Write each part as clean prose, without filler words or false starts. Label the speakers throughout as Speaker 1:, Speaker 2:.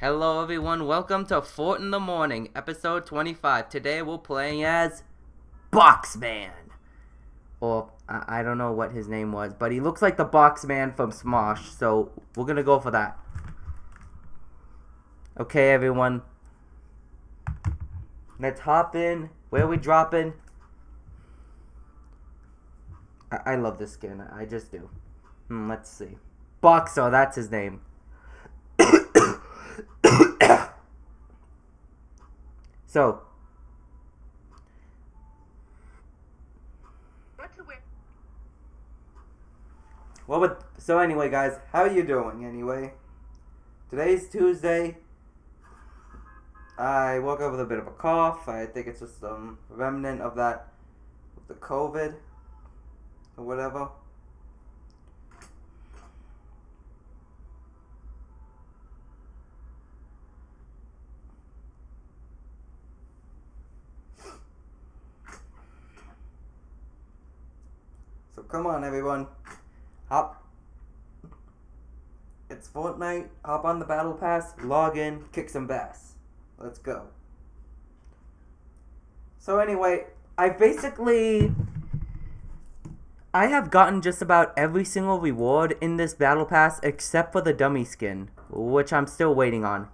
Speaker 1: Hello everyone, welcome to Fort in the Morning, episode 25. Today we're playing as Boxman. Or, I don't know what his name was, but he looks like the Boxman from Smosh, so we're gonna go for that. Okay everyone, let's hop in. Where are we dropping? I love this skin, I just do. Let's see. Boxer, that's his name. So, so anyway, guys, how are you doing anyway? Today's Tuesday. I woke up with a bit of a cough. I think it's just some remnant of that, of the COVID, or whatever. So come on, everyone. Hop. It's Fortnite. Hop on the battle pass. Log in. Kick some bass. Let's go. So anyway, I have gotten just about every single reward in this battle pass except for the dummy skin, which I'm still waiting on.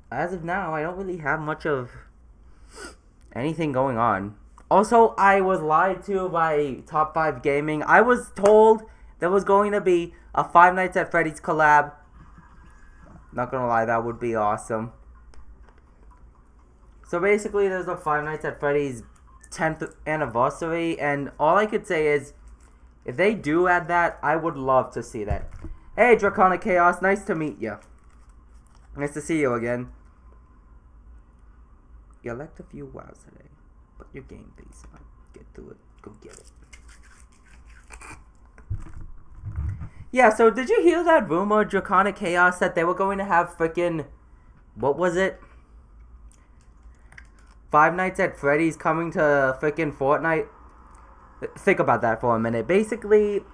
Speaker 1: As of now, I don't really have much of anything going on. Also, I was lied to by Top 5 Gaming. I was told there was going to be a Five Nights at Freddy's collab. Not gonna lie, that would be awesome. So basically, there's a Five Nights at Freddy's 10th anniversary, and all I could say is, if they do add that, I would love to see that. Hey, Draconic Chaos, nice to meet you. Nice to see you again. You left a few wows today. Your game face on. Get to it. Go get it. Yeah, so did you hear that rumor, Draconic Chaos, that they were going to have frickin'... What was it? Five Nights at Freddy's coming to frickin' Fortnite? Think about that for a minute. Basically,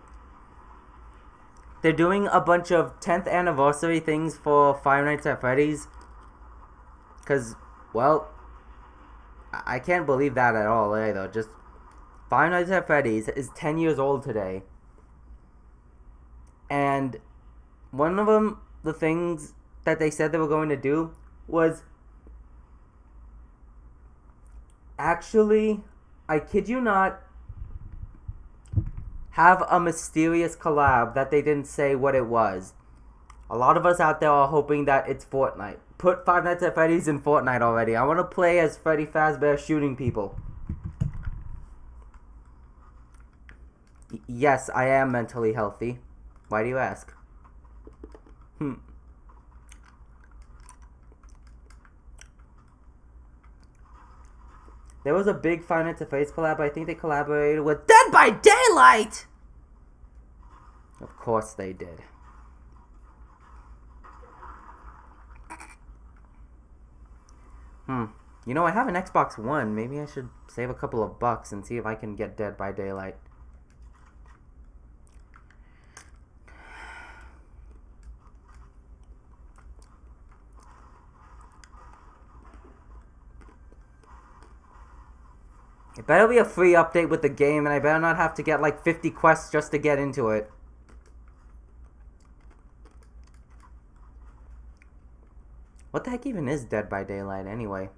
Speaker 1: they're doing a bunch of 10th anniversary things for Five Nights at Freddy's. Because, well... I can't believe that at all either. Just Five Nights at Freddy's is 10 years old today. And one of them, the things that they said they were going to do was actually, I kid you not, have a mysterious collab that they didn't say what it was. A lot of us out there are hoping that it's Fortnite. Put Five Nights at Freddy's in Fortnite already. I want to play as Freddy Fazbear shooting people. Yes, I am mentally healthy. Why do you ask? There was a big Five Nights at Freddy's collab. I think they collaborated with Dead by Daylight! Of course they did. You know, I have an Xbox One. Maybe I should save a couple of bucks and see if I can get Dead by Daylight. It better be a free update with the game, and I better not have to get like 50 quests just to get into it. What the heck even is Dead by Daylight anyway?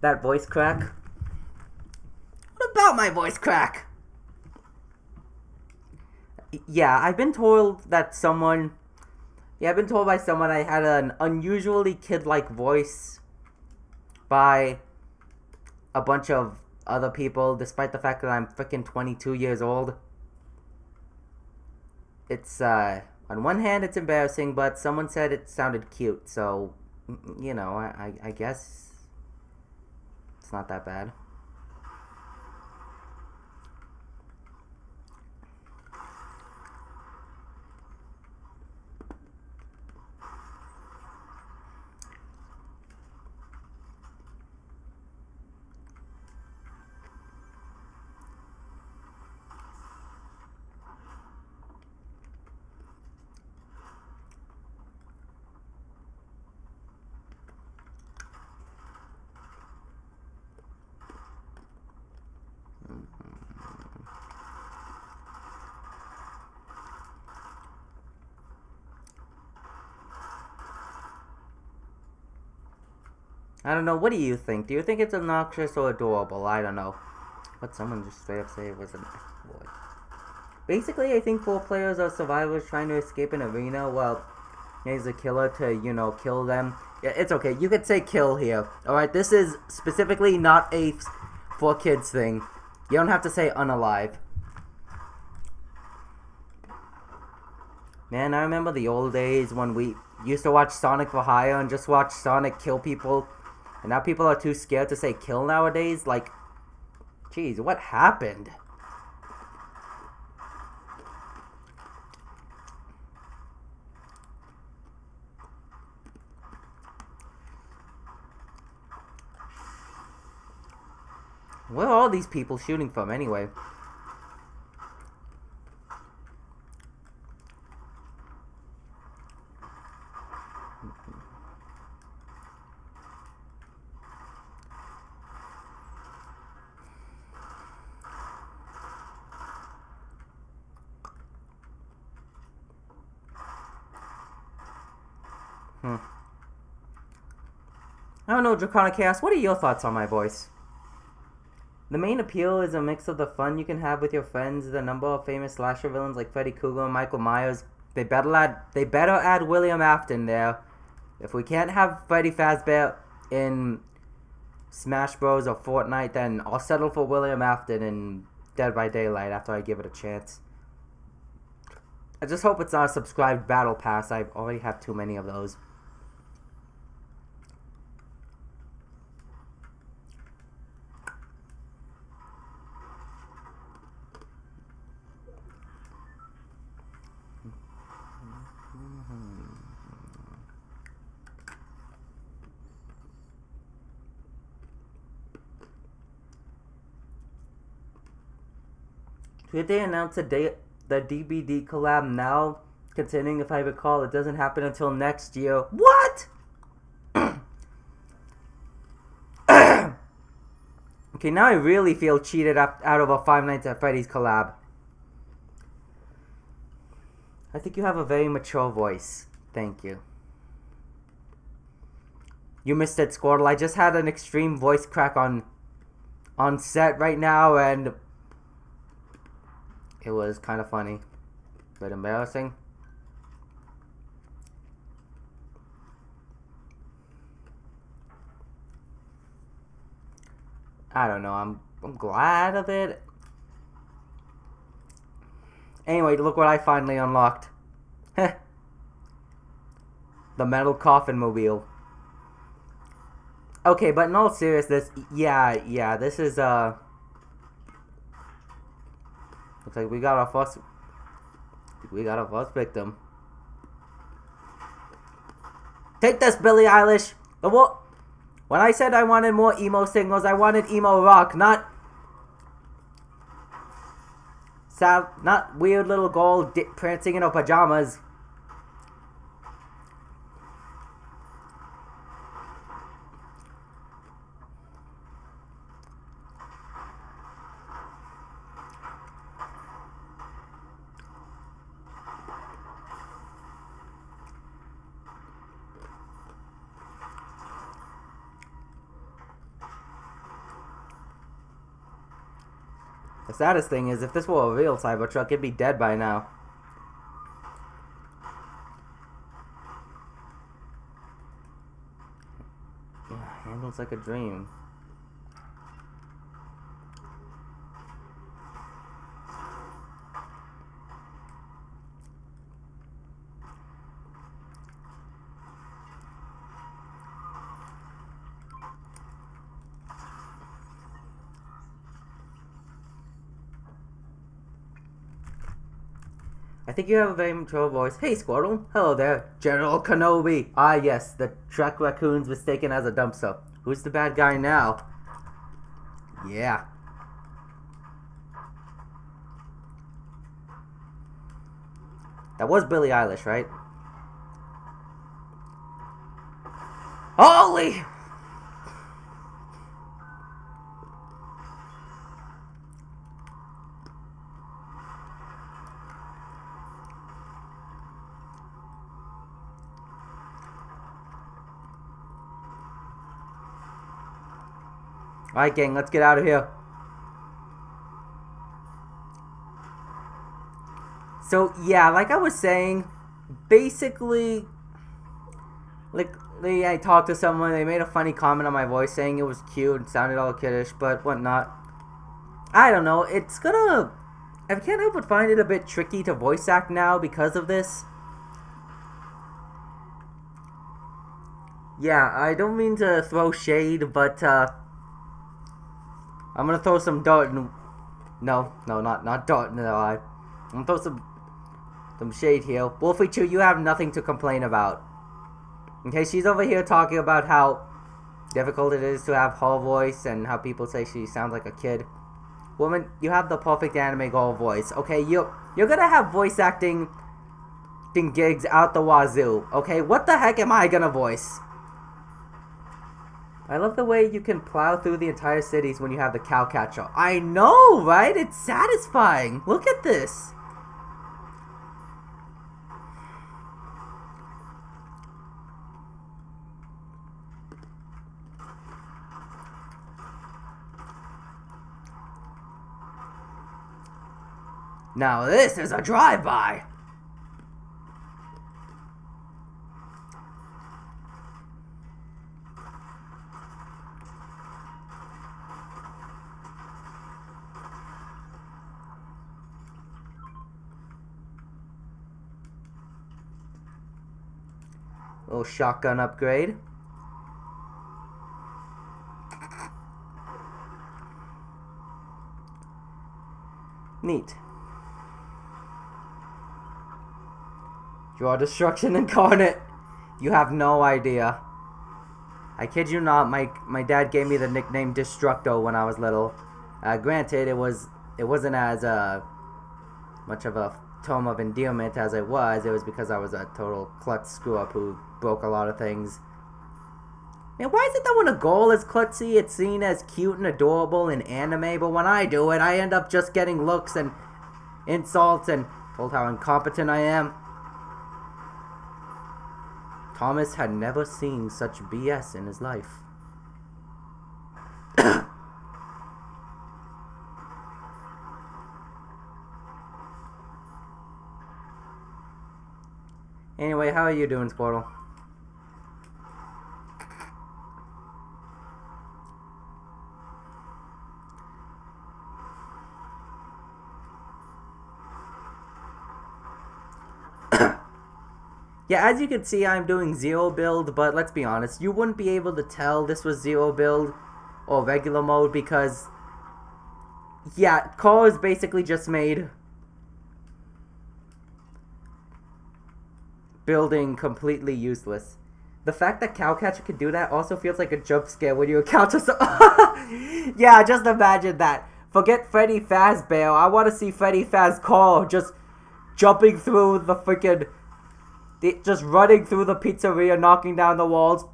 Speaker 1: That voice crack? What about my voice crack? Yeah, I've been told that someone... Yeah, I've been told by someone I had an unusually kid-like voice by a bunch of other people, despite the fact that I'm freaking 22 years old. It's, on one hand, it's embarrassing, but someone said it sounded cute, so, you know, I guess it's not that bad. I don't know. What do you think? Do you think it's obnoxious or adorable? I don't know. But someone just straight up say it was an exploit. Basically, I think 4 players are survivors trying to escape an arena. Well, he's a killer to, you know, kill them. Yeah, it's okay. You could say kill here. Alright, this is specifically not a for kids thing. You don't have to say unalive. Man, I remember the old days when we used to watch Sonic for Hire and just watch Sonic kill people. And now people are too scared to say kill nowadays. Like, jeez, what happened? Where are all these people shooting from anyway? I don't know, Draconic Chaos, what are your thoughts on my voice? The main appeal is a mix of the fun you can have with your friends, the number of famous slasher villains like Freddy Krueger and Michael Myers. They better add William Afton there. If we can't have Freddy Fazbear in Smash Bros. Or Fortnite, then I'll settle for William Afton in Dead by Daylight after I give it a chance. I just hope it's not a subscribed battle pass. I already have too many of those. Did they announce the DBD collab now? Considering, if I recall, it doesn't happen until next year. What? Okay, now I really feel cheated out of a Five Nights at Freddy's collab. I think you have a very mature voice. Thank you. You missed it, Squirtle. I just had an extreme voice crack on set right now, and it was kind of funny, but embarrassing. I don't know. I'm glad of it. Anyway, look what I finally unlocked. The metal coffin mobile. Okay, but in all seriousness, yeah, this is looks like we got our first victim. Take this, Billie Eilish. When I said I wanted more emo singles, I wanted emo rock, not weird little girl prancing in her pajamas. The saddest thing is, if this were a real Cybertruck, it'd be dead by now. Yeah, handles like a dream. I think you have a very mature voice. Hey, Squirtle. Hello there. General Kenobi. Ah, yes. The Trek raccoon's mistaken as a dumpster. Who's the bad guy now? Yeah. That was Billie Eilish, right? Holy! Alright, gang, let's get out of here. So, yeah, like I was saying, basically, like, I talked to someone, they made a funny comment on my voice saying it was cute and sounded all kiddish, but whatnot. I don't know, it's gonna... I can't help but find it a bit tricky to voice act now because of this. Yeah, I don't mean to throw shade, but, I'm gonna throw some dirt in... No, not dirt in the eye. I'm gonna throw some shade here. Wolfie Chew, you have nothing to complain about. Okay, she's over here talking about how difficult it is to have her voice and how people say she sounds like a kid. Woman, you have the perfect anime girl voice. Okay, you're gonna have voice acting gigs out the wazoo. Okay, what the heck am I gonna voice? I love the way you can plow through the entire cities when you have the cow catcher. I know, right? It's satisfying. Look at this. Now this is a drive-by. Little shotgun upgrade. Neat. You are destruction incarnate. You have no idea. I kid you not, my dad gave me the nickname Destructo when I was little. Granted, it wasn't as much of a term of endearment as it was. It was because I was a total klutz screw-up who broke a lot of things. Man, why is it that when a girl is klutzy, it's seen as cute and adorable in anime, but when I do it, I end up just getting looks and insults and told how incompetent I am? Thomas had never seen such BS in his life. Anyway, how are you doing, Squirtle? Yeah, as you can see, I'm doing zero build, but let's be honest, you wouldn't be able to tell this was zero build or regular mode because, yeah, cars basically just made building completely useless. The fact that Cowcatcher could do that also feels like a jump scare when you encounter some... Yeah, just imagine that. Forget Freddy Fazbear. I want to see Freddy Fazcar just jumping through the freaking... just running through the pizzeria, knocking down the walls.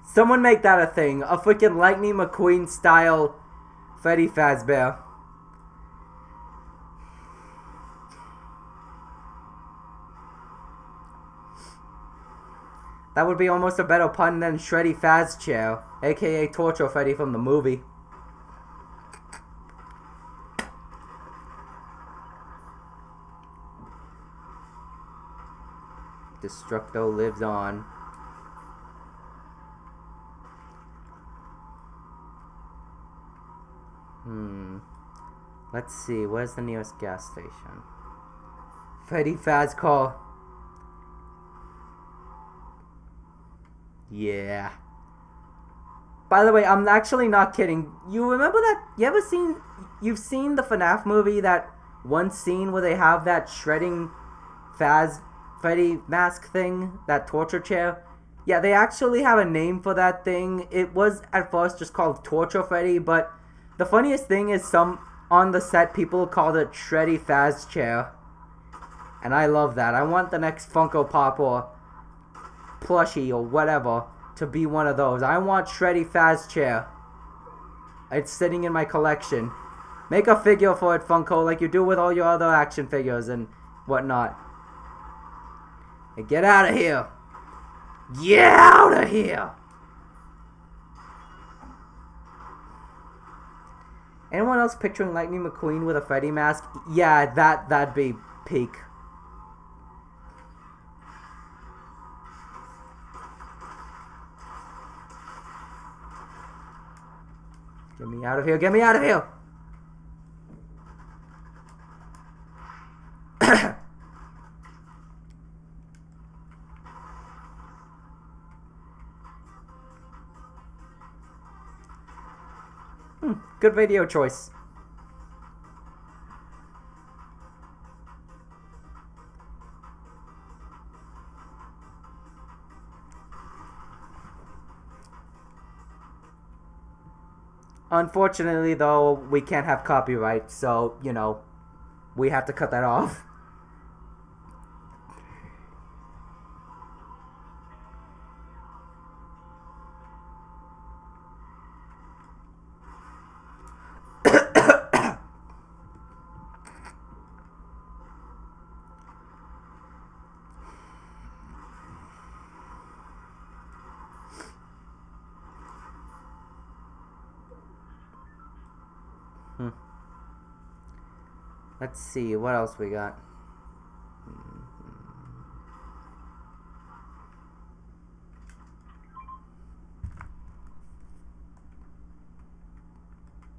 Speaker 1: Someone make that a thing. A freaking Lightning McQueen style Freddy Fazbear. That would be almost a better pun than Shreddy Fazchair, aka Torture Freddy from the movie. Destructo lives on. Let's see, where's the nearest gas station? Freddy Fazcar. Yeah. By the way, I'm actually not kidding. You remember that? You've seen the FNAF movie, that one scene where they have that shredding Freddy mask thing, that torture chair? Yeah, they actually have a name for that thing. It was at first just called Torture Freddy, but the funniest thing is on the set people called it Shreddy Faz chair. And I love that. I want the next Funko Pop or plushie or whatever to be one of those. I want Shreddy Faz chair. It's sitting in my collection. Make a figure for it, Funko, like you do with all your other action figures and whatnot. Hey, get out of here. Get out of here! Anyone else picturing Lightning McQueen with a Freddy mask? Yeah, that'd be peak. Get me out of here, get me out of here! Good video choice. Unfortunately, though, we can't have copyright, so, you know, we have to cut that off. Let's see, what else we got?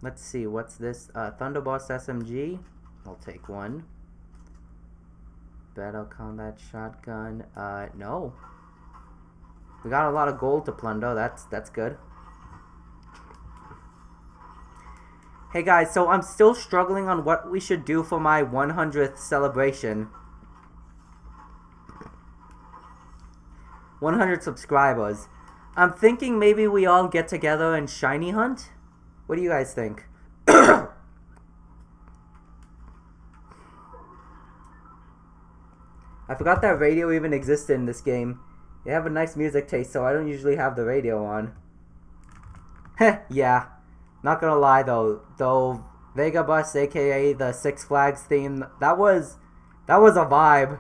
Speaker 1: Let's see, what's this? Thunderbolt SMG. I'll take one. Battle Combat Shotgun. No. We got a lot of gold to plunder. That's good. Hey guys, so I'm still struggling on what we should do for my 100th celebration. 100 subscribers. I'm thinking maybe we all get together and shiny hunt? What do you guys think? I forgot that radio even existed in this game. You have a nice music taste, so I don't usually have the radio on. Heh, yeah. Not gonna lie though Vega Bus, aka the Six Flags theme, that was a vibe.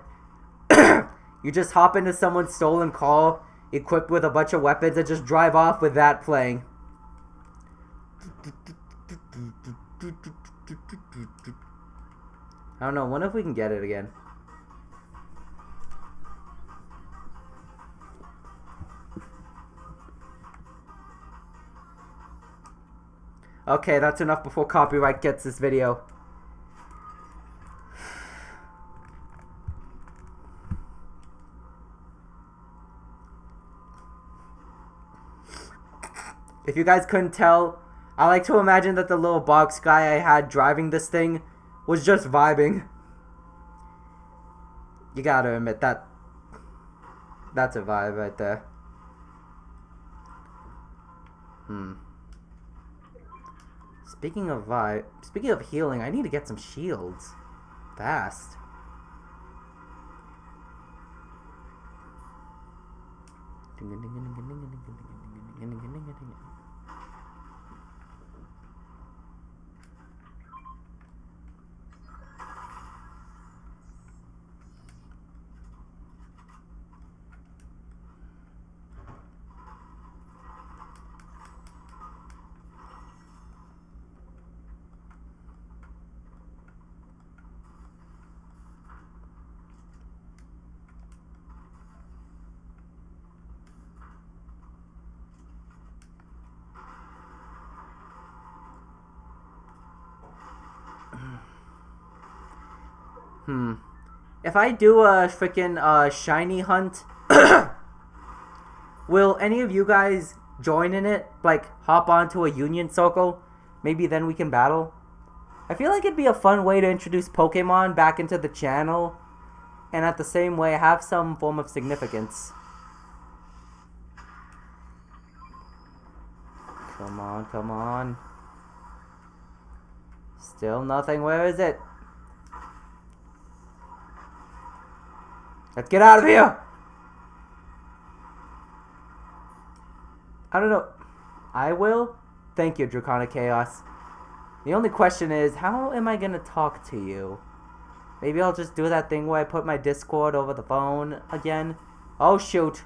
Speaker 1: You just hop into someone's stolen car, equipped with a bunch of weapons, and just drive off with that playing. I don't know, wonder if we can get it again. Okay, that's enough before copyright gets this video. If you guys couldn't tell, I like to imagine that the little box guy I had driving this thing was just vibing. You gotta admit that that's a vibe right there. Speaking of healing, I need to get some shields. Fast. If I do a freaking shiny hunt, will any of you guys join in it? Like, hop onto a union circle? Maybe then we can battle? I feel like it'd be a fun way to introduce Pokemon back into the channel, and at the same way have some form of significance. Come on, come on. Still nothing. Where is it? Let's get out of here! I don't know. I will? Thank you, Draconic Chaos. The only question is, how am I gonna talk to you? Maybe I'll just do that thing where I put my Discord over the phone again. Oh, shoot.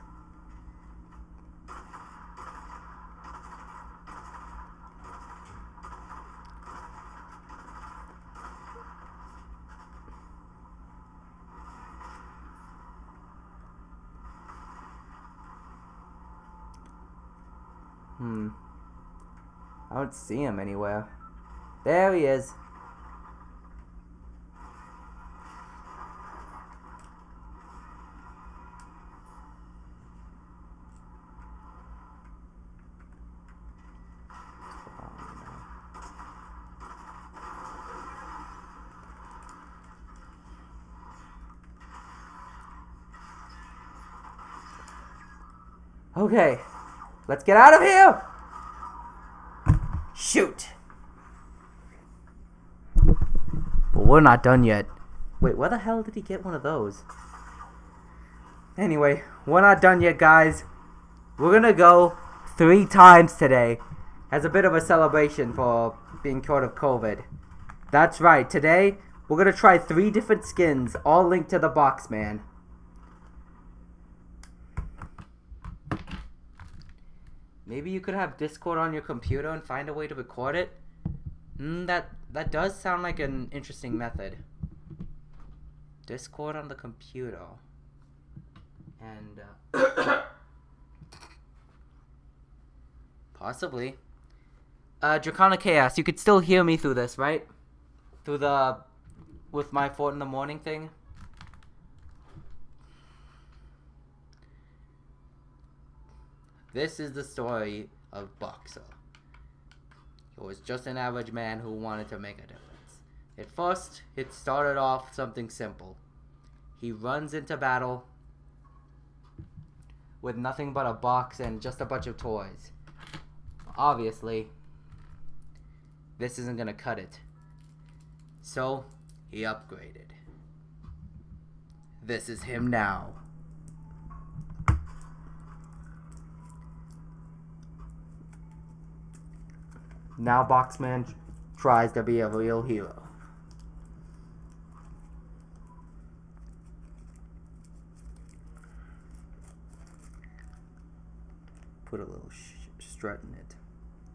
Speaker 1: I don't see him anywhere. There he is. Okay, let's get out of here! Shoot! But we're not done yet. Wait, where the hell did he get one of those? Anyway, we're not done yet, guys. We're gonna go 3 times today as a bit of a celebration for being cured of COVID. That's right, today we're gonna try 3 different skins, all linked to the Boxman. Maybe you could have Discord on your computer and find a way to record it? That does sound like an interesting method. Discord on the computer. And, possibly. Draconic Chaos, you could still hear me through this, right? Through the... with my Fort in the Morning thing? This is the story of Boxer. He was just an average man who wanted to make a difference. At first, it started off something simple. He runs into battle with nothing but a box and just a bunch of toys. Obviously, this isn't gonna cut it. So, he upgraded. This is him now. Now Boxman tries to be a real hero. Put a little strut in it.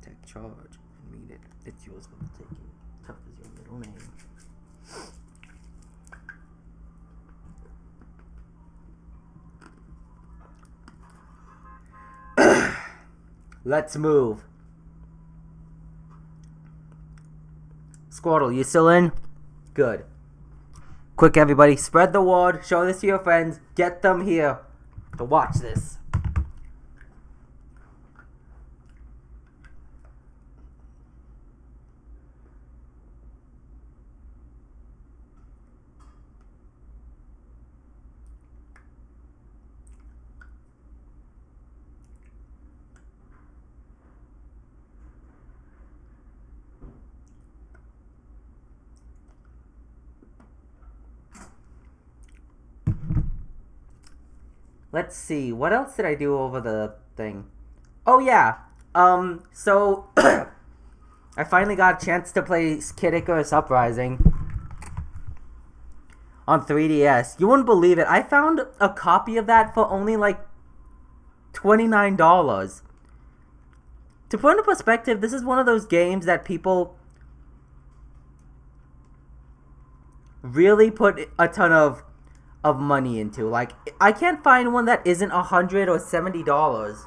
Speaker 1: Take charge and meet it. It's yours for the taking. Tough is your middle name. Let's move. Squirtle, you still in? Good. Quick, everybody, spread the word, show this to your friends, get them here to watch this. Let's see, what else did I do over the thing? Oh yeah, so I finally got a chance to play Kid Icarus Uprising on 3DS. You wouldn't believe it, I found a copy of that for only like $29. To put into perspective, this is one of those games that people really put a ton of money into. Like, I can't find one that isn't $100 or $70.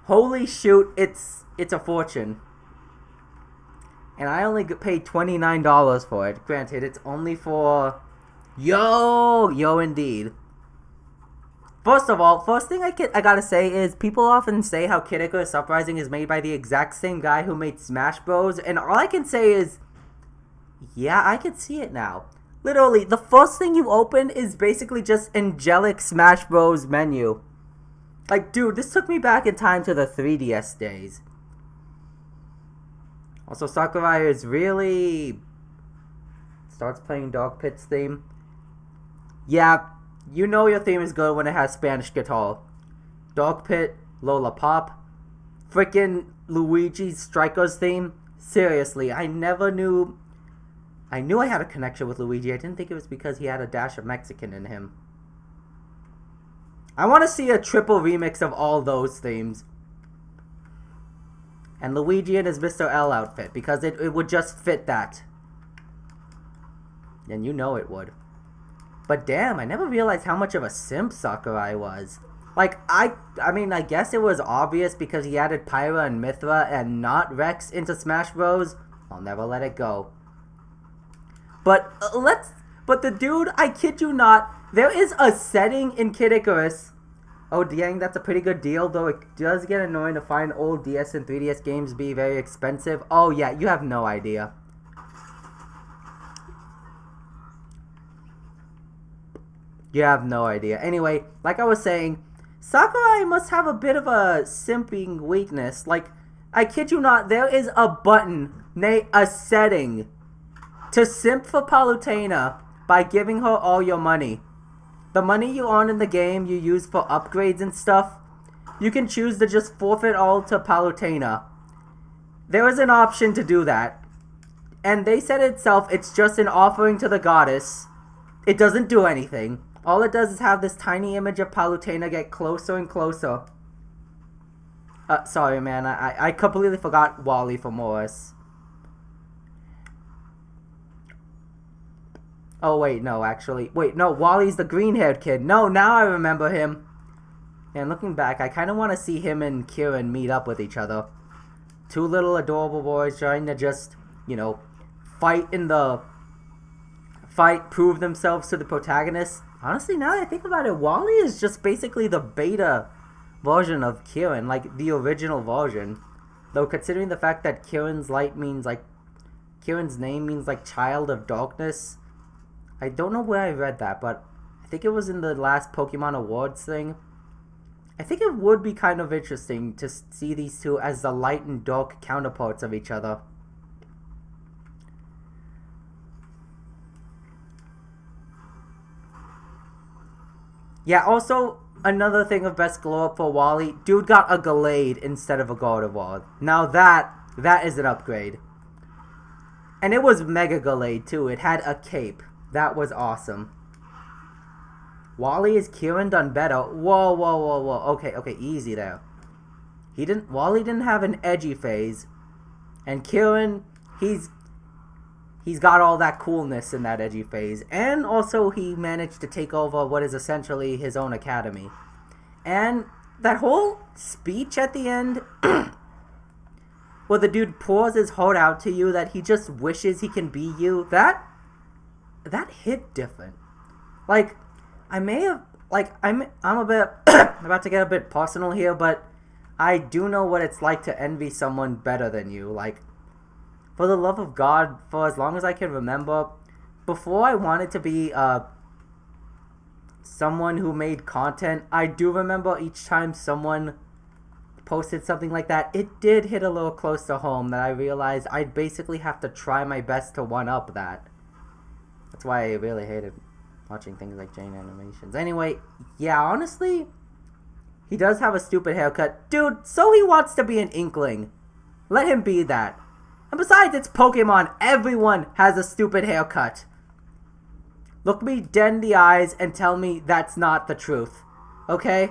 Speaker 1: Holy shoot, it's a fortune. And I only paid $29 for it. Granted, it's only for... Yo indeed. First of all, first thing I gotta say is, people often say how Kid Icarus Uprising is made by the exact same guy who made Smash Bros. And all I can say is, yeah, I can see it now. Literally, the first thing you open is basically just angelic Smash Bros. Menu. Like, dude, this took me back in time to the 3DS days. Also, Sakurai is really... starts playing Dog Pit's theme. Yeah, you know your theme is good when it has Spanish guitar. Dog Pit, Lola Pop, freaking Luigi's Strikers theme. Seriously, I knew I had a connection with Luigi. I didn't think it was because he had a dash of Mexican in him. I want to see a triple remix of all those themes. And Luigi in his Mr. L outfit, because it would just fit that. And you know it would. But damn, I never realized how much of a simp Sakurai was. Like, I mean, I guess it was obvious because he added Pyra and Mithra and not Rex into Smash Bros. I'll never let it go. But but the dude, I kid you not, there is a setting in Kid Icarus. Oh dang, that's a pretty good deal, though it does get annoying to find old DS and 3DS games be very expensive. Oh yeah, you have no idea. You have no idea. Anyway, like I was saying, Sakurai must have a bit of a simping weakness. Like, I kid you not, there is a button, nay, a setting, to simp for Palutena by giving her all your money. The money you earn in the game you use for upgrades and stuff, you can choose to just forfeit all to Palutena. There is an option to do that. And they said itself, it's just an offering to the goddess. It doesn't do anything. All it does is have this tiny image of Palutena get closer and closer. Sorry man, I completely forgot Wally for Morris. Oh wait, no, actually. Wait, no, Wally's the green-haired kid. No, now I remember him. And looking back, I kind of want to see him and Kieran meet up with each other. Two little adorable boys trying to just, you know, prove themselves to the protagonist. Honestly, now that I think about it, Wally is just basically the beta version of Kieran, like the original version. Though considering the fact that Kieran's name means like child of darkness. I don't know where I read that, but I think it was in the last Pokemon Awards thing. I think it would be kind of interesting to see these two as the light and dark counterparts of each other. Yeah, also, another thing of best glow up for Wally, dude got a Gallade instead of a Gardevoir. Now that is an upgrade. And it was Mega Gallade too, it had a cape. That was awesome. Wally is Kieran done better. Whoa, whoa, whoa, whoa. Okay, easy there. Wally didn't have an edgy phase. And Kieran, he's got all that coolness in that edgy phase. And also he managed to take over what is essentially his own academy. And that whole speech at the end where the dude pours his heart out to you that he just wishes he can be you, that hit different. Like, I'm a bit about to get a bit personal here, but I do know what it's like to envy someone better than you. Like, for the love of God, for as long as I can remember, before I wanted to be someone who made content, I do remember each time someone posted something like that, it did hit a little close to home that I realized I'd basically have to try my best to one-up that. That's why I really hated watching things like Jane animations. Anyway, yeah, honestly, he does have a stupid haircut. Dude, so he wants to be an Inkling. Let him be that. And besides, it's Pokemon. Everyone has a stupid haircut. Look me dead in the eyes and tell me that's not the truth. Okay?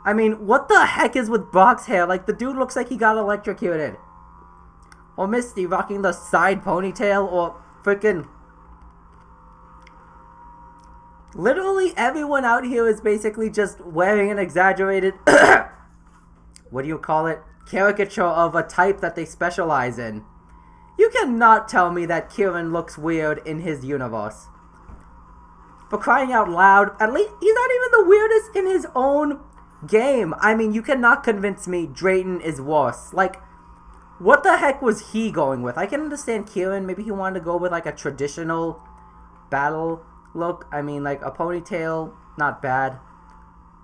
Speaker 1: I mean, what the heck is with Brock's hair? Like, the dude looks like he got electrocuted. Or Misty rocking the side ponytail, or freaking... Literally everyone out here is basically just wearing an exaggerated... what do you call it? Caricature of a type that they specialize in. You cannot tell me that Kieran looks weird in his universe. For crying out loud, at least he's not even the weirdest in his own game. I mean, you cannot convince me Drayton is worse. Like, what the heck was he going with? I can understand Kieran, maybe he wanted to go with like a traditional battle look. I mean, like a ponytail, not bad.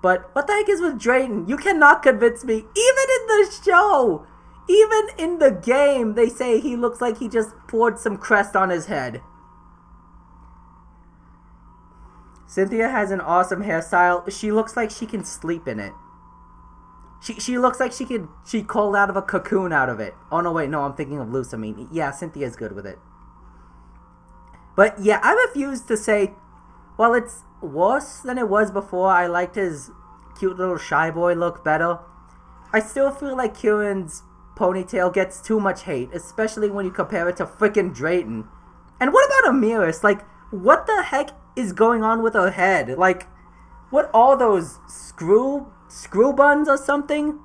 Speaker 1: But what the heck is with Drayton? You cannot convince me. Even in the show, even in the game, they say he looks like he just poured some crest on his head. Cynthia has an awesome hairstyle. She looks like she can sleep in it. She looks like she crawled out of a cocoon out of it. Oh no, wait, no, I'm thinking of Lusamine. Yeah, Cynthia's good with it. But yeah, I refuse to say, well, it's worse than it was before. I liked his cute little shy boy look better. I still feel like Kieran's ponytail gets too much hate, especially when you compare it to frickin' Drayton. And what about Amiris? Like, what the heck is going on with her head? Like, what are those screw buns or something?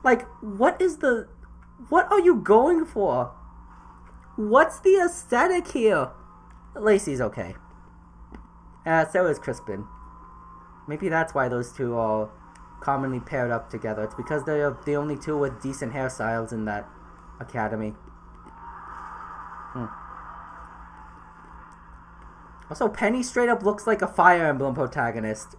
Speaker 1: Like, what are you going for? What's the aesthetic here? Lacey's okay. So is Crispin. Maybe that's why those two are commonly paired up together. It's because they're the only two with decent hairstyles in that academy. Also, Penny straight up looks like a Fire Emblem protagonist.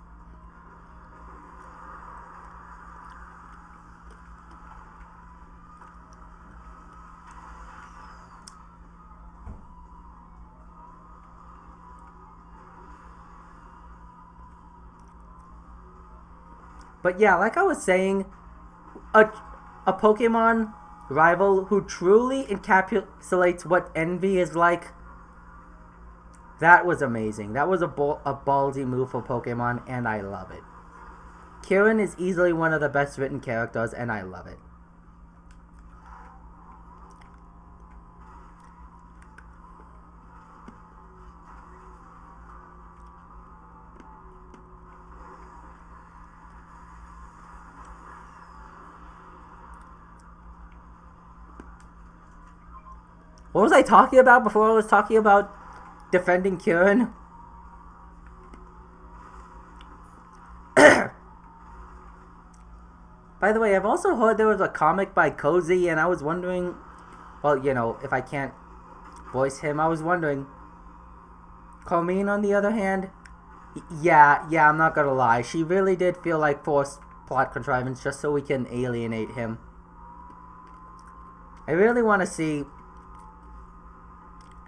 Speaker 1: But yeah, like I was saying, a Pokemon rival who truly encapsulates what envy is like, that was amazing. That was a ballsy move for Pokemon, and I love it. Kieran is easily one of the best written characters, and I love it. What was I talking about before I was talking about defending Kieran? By the way, I've also heard there was a comic by Cozy, and I was wondering, well, you know, if I can't voice him, I was wondering, Carmine, on the other hand, yeah, I'm not gonna lie, she really did feel like forced plot contrivance just so we can alienate him. I really want to see...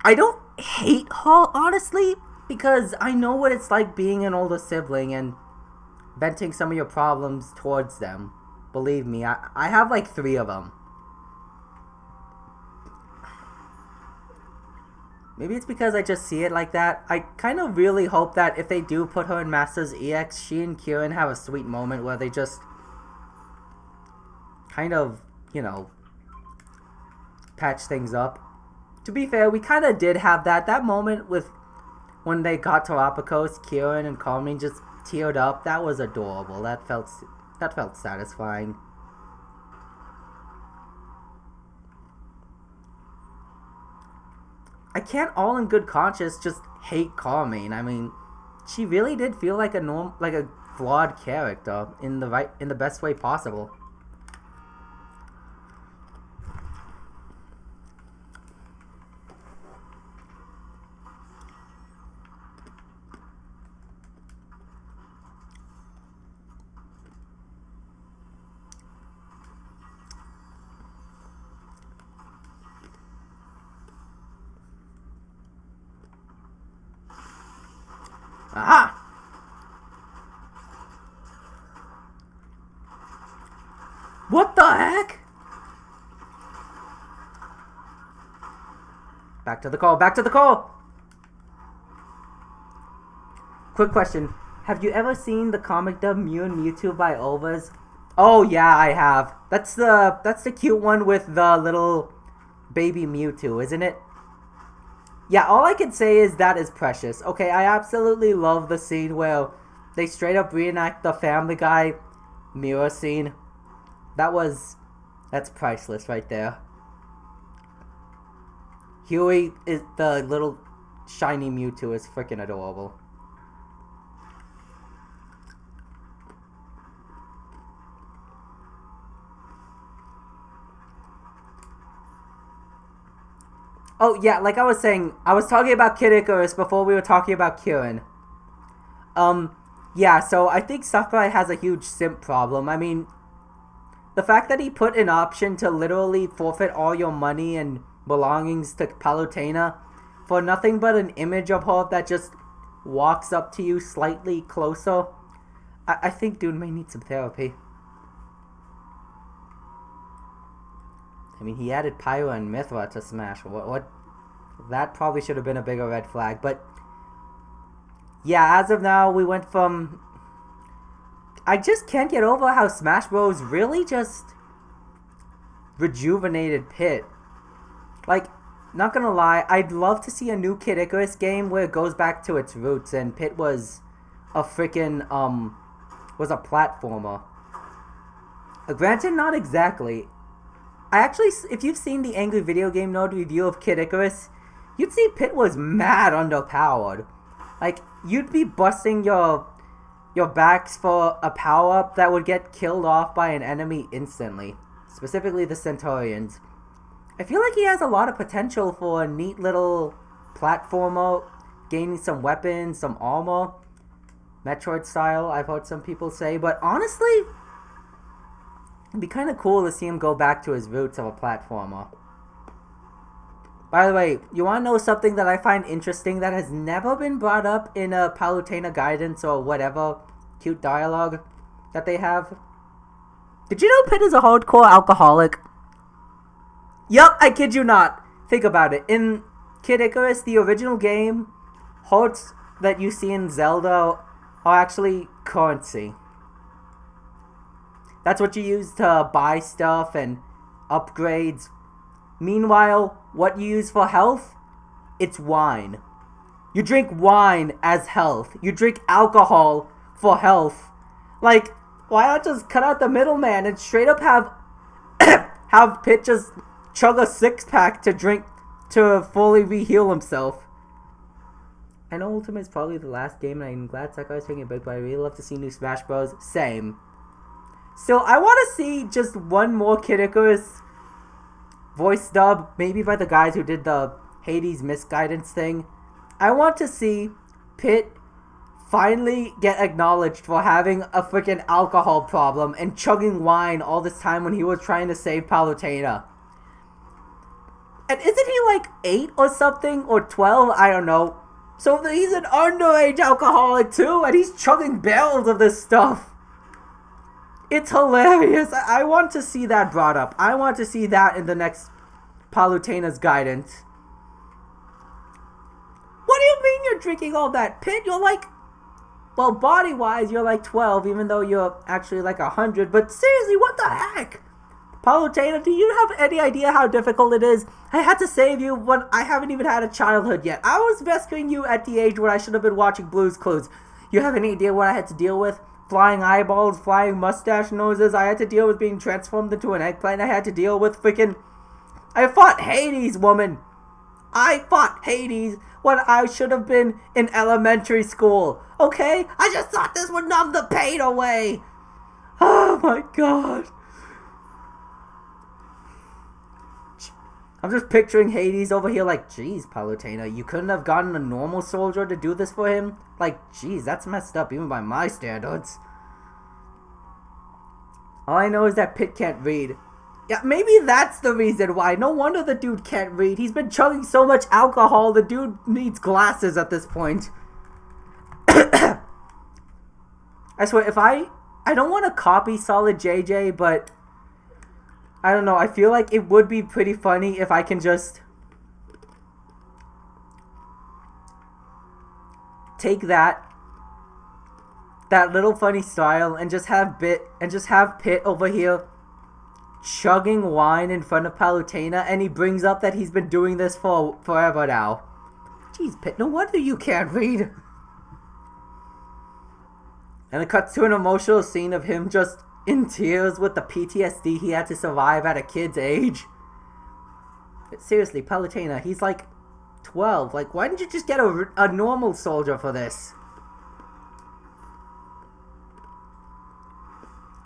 Speaker 1: I don't hate her, honestly, because I know what it's like being an older sibling and venting some of your problems towards them. Believe me, I have like 3 of them. Maybe it's because I just see it like that. I kind of really hope that if they do put her in Masters EX, she and Kieran have a sweet moment where they just kind of, you know, patch things up. To be fair, we kind of did have that moment with when they got to Apicos, Kieran and Carmine just teared up. That was adorable. That felt satisfying. I can't all in good conscience just hate Carmine. I mean, she really did feel like a flawed character in the best way possible. Aha! What the heck? Back to the call, back to the call! Quick question. Have you ever seen the comic dub Mew and Mewtwo by Overs? Oh yeah, I have. That's the cute one with the little baby Mewtwo, isn't it? Yeah, all I can say is that is precious. Okay, I absolutely love the scene where they straight up reenact the Family Guy mirror scene. That's priceless right there. Huey is the little shiny Mewtwo is freaking adorable. Oh, yeah, like I was saying, I was talking about Kid Icarus before we were talking about Kieran. Yeah, so I think Sakurai has a huge simp problem. I mean, the fact that he put an option to literally forfeit all your money and belongings to Palutena for nothing but an image of her that just walks up to you slightly closer, I think dude may need some therapy. I mean, he added Pyra and Mithra to Smash. What? That probably should have been a bigger red flag. But, yeah, as of now, we went from... I just can't get over how Smash Bros. Really just rejuvenated Pit. Like, not gonna lie, I'd love to see a new Kid Icarus game where it goes back to its roots and Pit was a freaking, was a platformer. Granted, not exactly. I actually, if you've seen the Angry Video Game Nerd review of Kid Icarus, you'd see Pit was mad underpowered. Like, you'd be busting your backs for a power-up that would get killed off by an enemy instantly. Specifically the Centaurians. I feel like he has a lot of potential for a neat little platformer, gaining some weapons, some armor. Metroid style, I've heard some people say, but honestly, it'd be kind of cool to see him go back to his roots of a platformer. By the way, you want to know something that I find interesting that has never been brought up in a Palutena guidance or whatever cute dialogue that they have? Did you know Pit is a hardcore alcoholic? Yup, I kid you not. Think about it. In Kid Icarus, the original game, hearts that you see in Zelda are actually currency. That's what you use to buy stuff and upgrades. Meanwhile, what you use for health, it's wine. You drink wine as health. You drink alcohol for health. Like, why not just cut out the middleman and straight up have have Pit just chug a six-pack to drink to fully re-heal himself? I know Ultimate is probably the last game, and I'm glad Sakai's taking it big, but I really love to see new Smash Bros. Same. So I want to see just one more Kid Icarus voice dub, maybe by the guys who did the Hades misguidance thing. I want to see Pit finally get acknowledged for having a freaking alcohol problem and chugging wine all this time when he was trying to save Palutena. And isn't he like 8 or something, or 12? I don't know. So he's an underage alcoholic too, and he's chugging barrels of this stuff. It's hilarious. I want to see that brought up. I want to see that in the next Palutena's guidance. What do you mean you're drinking all that? Pit, you're like, well, body-wise, you're like 12, even though you're actually like 100. But seriously, what the heck? Palutena, do you have any idea how difficult it is? I had to save you when I haven't even had a childhood yet. I was rescuing you at the age where I should have been watching Blue's Clues. You have any idea what I had to deal with? Flying eyeballs, flying mustache noses. I had to deal with being transformed into an eggplant. I had to deal with freaking... I fought Hades, woman. I fought Hades when I should have been in elementary school. Okay? I just thought this would numb the pain away. Oh my god. I'm just picturing Hades over here like, geez, Palutena, you couldn't have gotten a normal soldier to do this for him? Like, geez, that's messed up even by my standards. All I know is that Pit can't read. Yeah, maybe that's the reason why. No wonder the dude can't read. He's been chugging so much alcohol, the dude needs glasses at this point. I swear, if I don't want to copy Solid JJ, but... I don't know, I feel like it would be pretty funny if I can just take that little funny style and just have Pit over here chugging wine in front of Palutena, and he brings up that he's been doing this for forever now. Jeez, Pit, no wonder you can't read. And it cuts to an emotional scene of him just in tears with the PTSD he had to survive at a kid's age. But seriously, Palutena, he's like 12. Like, why didn't you just get a normal soldier for this?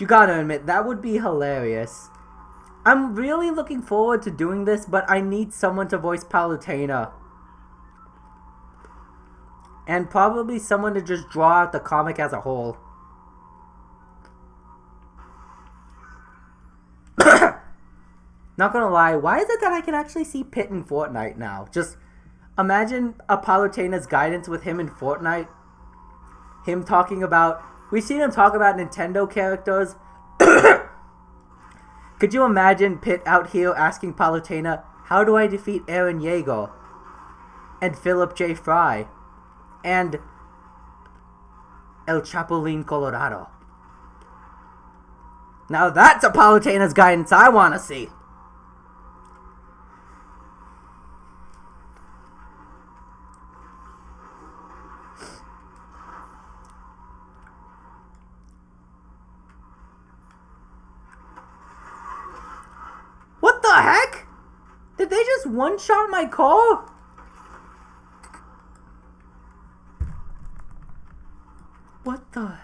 Speaker 1: You gotta admit, that would be hilarious. I'm really looking forward to doing this, but I need someone to voice Palutena. And probably someone to just draw out the comic as a whole. Not gonna lie, why is it that I can actually see Pit in Fortnite now? Just imagine a Palutena's guidance with him in Fortnite. Him talking about... We've seen him talk about Nintendo characters. Could you imagine Pit out here asking Palutena, how do I defeat Eren Yeager? And Philip J. Fry? And El Chapulín Colorado? Now that's a Palutena's guidance I want to see. did they just one-shot my call? What the...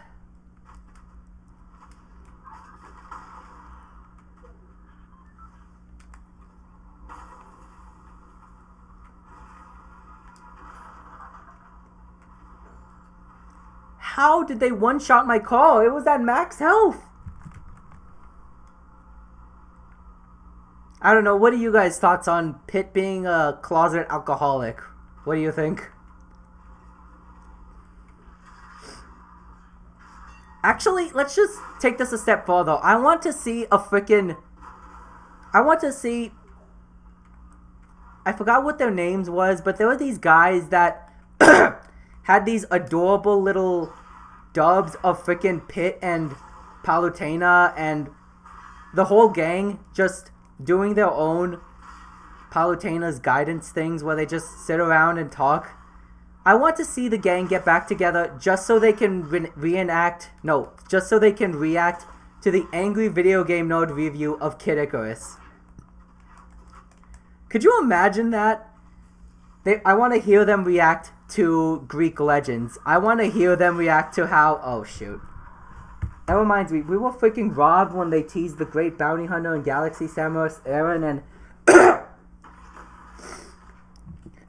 Speaker 1: How did they one-shot my call? It was at max health. I don't know. What are you guys' thoughts on Pit being a closet alcoholic? What do you think? Actually, let's just take this a step further. I want to see I forgot what their names was, but there were these guys that had these adorable little dubs of freaking Pit and Palutena and the whole gang just doing their own Palutena's guidance things where they just sit around and talk. I want to see the gang get back together just so they can react to the Angry Video Game Nerd review of Kid Icarus. Could you imagine that? I want to hear them react to Greek legends. I want to hear them react to how... Oh, shoot. That reminds me, we were freaking robbed when they teased the Great Bounty Hunter and Galaxy Samus Aaron, and...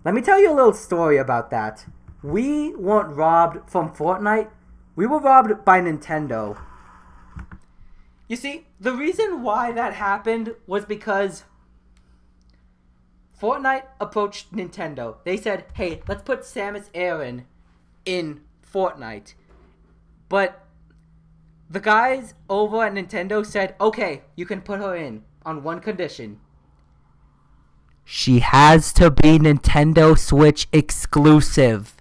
Speaker 1: Let me tell you a little story about that. We weren't robbed from Fortnite. We were robbed by Nintendo. You see, the reason why that happened was because Fortnite approached Nintendo. They said, hey, let's put Samus Aran in Fortnite. But the guys over at Nintendo said, okay, you can put her in on one condition. She has to be Nintendo Switch exclusive.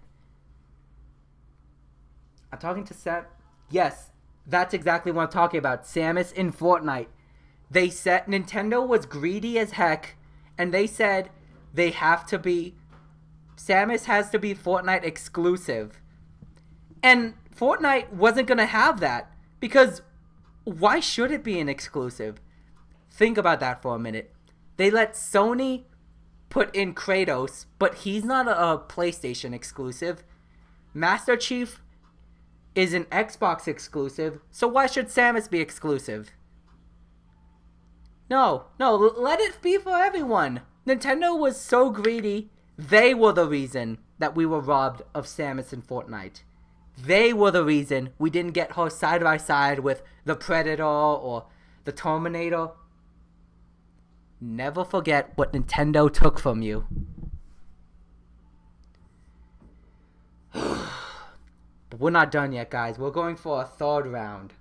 Speaker 1: I'm talking to Sam. Yes, that's exactly what I'm talking about. Samus in Fortnite. They said Nintendo was greedy as heck, and they said they have to be... Samus has to be Fortnite exclusive. And Fortnite wasn't going to have that, because why should it be an exclusive? Think about that for a minute. They let Sony put in Kratos, but he's not a PlayStation exclusive. Master Chief is an Xbox exclusive, so why should Samus be exclusive? No, let it be for everyone. Nintendo was so greedy, they were the reason that we were robbed of Samus in Fortnite. They were the reason we didn't get her side by side with the Predator or the Terminator. Never forget what Nintendo took from you. But we're not done yet, guys. We're going for a third round.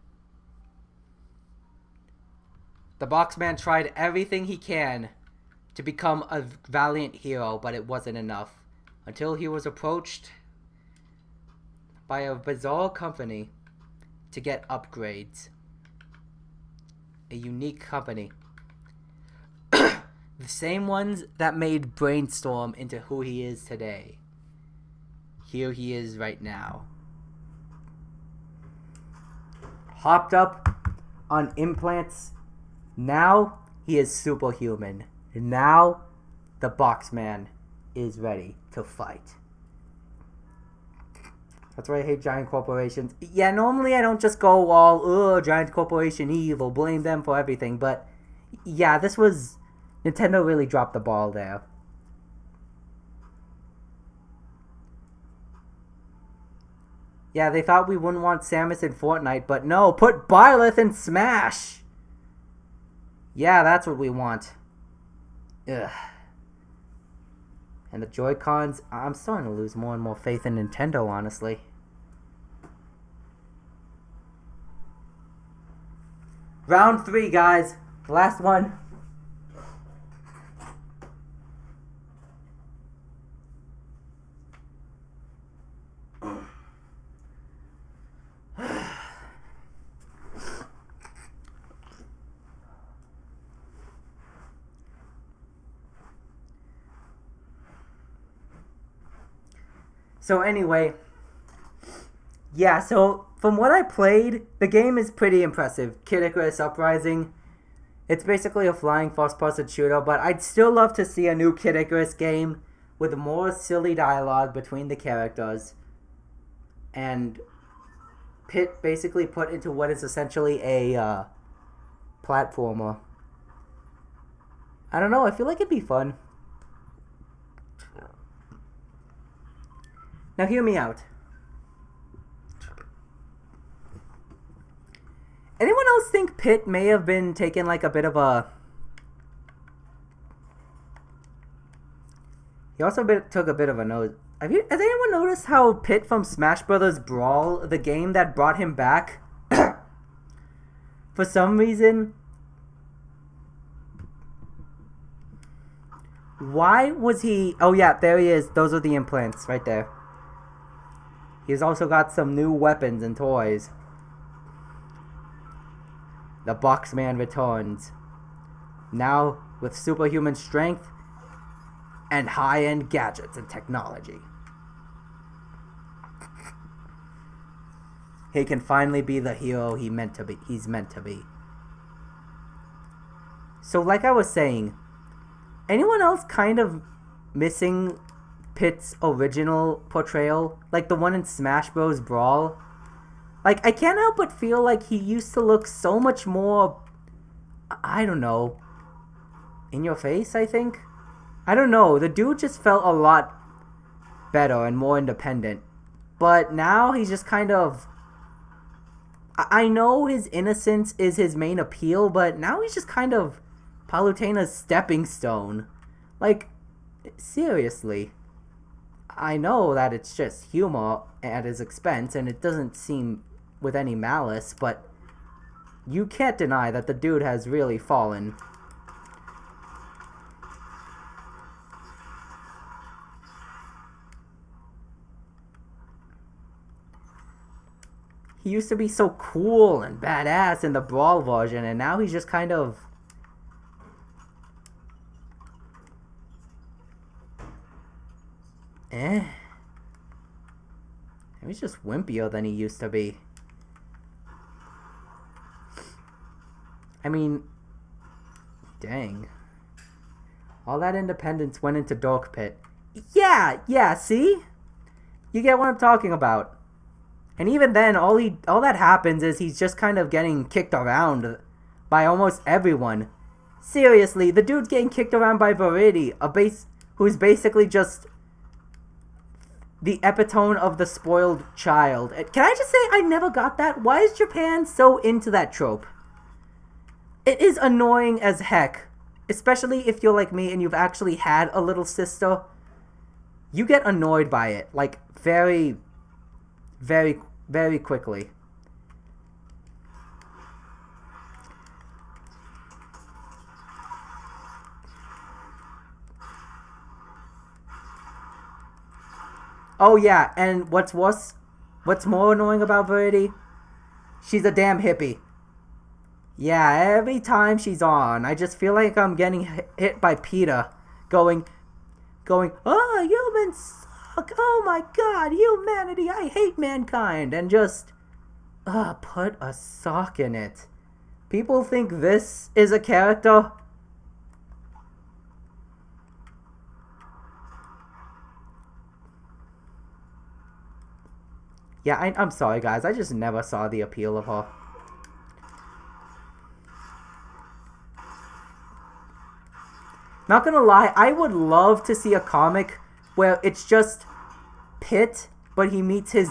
Speaker 1: The Boxman tried everything he can to become a valiant hero, but it wasn't enough. Until he was approached by a bizarre company to get upgrades. A unique company. The same ones that made Brainstorm into who he is today. Here he is right now. Hopped up on implants. Now he is superhuman. Now the Boxman is ready to fight. That's why I hate giant corporations. Yeah, normally I don't just go all, giant corporation evil, blame them for everything. But yeah, this was... Nintendo really dropped the ball there. Yeah, they thought we wouldn't want Samus in Fortnite, but no, put Byleth in Smash! Yeah, that's what we want. Ugh. And the Joy-Cons, I'm starting to lose more and more faith in Nintendo, honestly. Round 3, guys. Last one. So anyway, yeah, so from what I played, the game is pretty impressive. Kid Icarus Uprising. It's basically a flying first-person shooter, but I'd still love to see a new Kid Icarus game with more silly dialogue between the characters, and Pit basically put into what is essentially a platformer. I don't know, I feel like it'd be fun. Now hear me out. Anyone else think Pit may have been taking like a bit of a... He also took a bit of a nose. Has anyone noticed how Pit from Smash Brothers Brawl, the game that brought him back, for some reason, why was he... Oh yeah, there he is. Those are the implants right there. He's also got some new weapons and toys. The Boxman returns. Now with superhuman strength and high-end gadgets and technology. He can finally be the hero he's meant to be. So like I was saying, anyone else kind of missing Pit's original portrayal? Like the one in Smash Bros. Brawl? Like, I can't help but feel like he used to look so much more, I don't know, in your face, I think? I don't know, the dude just felt a lot better and more independent. But now he's just kind of... I know his innocence is his main appeal, but now he's just kind of Palutena's stepping stone. Like, seriously. I know that it's just humor at his expense, and it doesn't seem with any malice, but you can't deny that the dude has really fallen. He used to be so cool and badass in the Brawl version, and now he's just kind of... He's just wimpier than he used to be. I mean, dang. All that independence went into Dark Pit. Yeah, see? You get what I'm talking about. And even then, all that happens is he's just kind of getting kicked around by almost everyone. Seriously, the dude's getting kicked around by Variety, who's basically just the epitome of the spoiled child. Can I just say I never got that? Why is Japan so into that trope? It is annoying as heck. Especially if you're like me and you've actually had a little sister. You get annoyed by it. Like, very, very, very quickly. Oh yeah, and what's more annoying about Variety? She's a damn hippie. Yeah, every time she's on, I just feel like I'm getting hit by PETA, going, oh, humans suck, oh my god, humanity, I hate mankind, and just, put a sock in it. People think this is a character? Yeah, I'm sorry guys, I just never saw the appeal of her. Not gonna lie, I would love to see a comic where it's just Pit, but he meets his